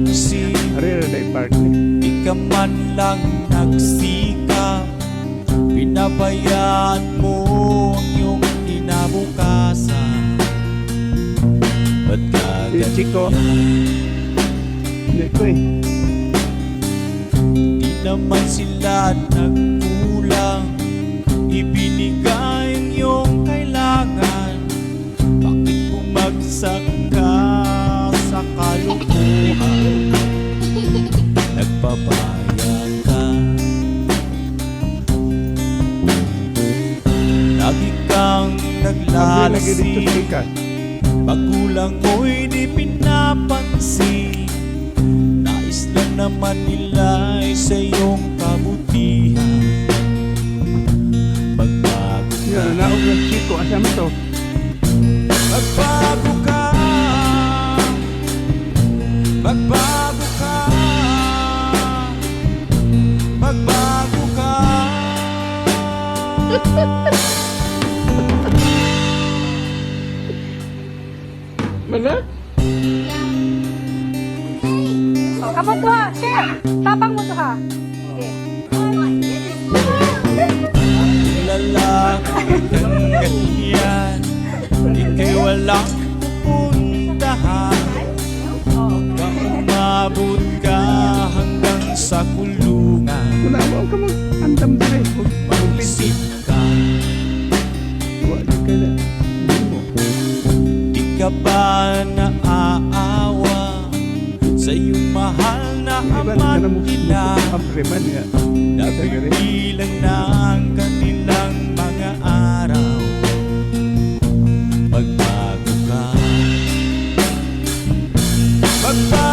pansin. Di ka man lang nagsikap, pinabayaan mo ang iyong kinabukasan. Ba't ka Chico. ganyan? Di naman sila nagkulang, ibinigay ang iyong kailangan. Bakit bumagsak ka sa kalukuhan? Nagpapaya ka, lagi kang naglalasing. Magulang mo'y di pinapansin. Nais lang naman nila ay sa iyong kabutihan. Magbago ka, Yan, naog ng Chico. Asam to? magbago ka, magbago ka, magbago ka. Mana? Oh, kapag to ha, share. Tapang mo to ha. Okay. Lalaki kang ganyan, ika'y walang pupuntahan. Baka umabot ka hanggang sa kulungan. Wala mo ka mag-andam dali. Mag-isip ka, Wala ka na. di ka ba naaawa sa iyong mahal na ama't ina? Nabibilang na ang kanilang mga araw. Magbago ka, magbago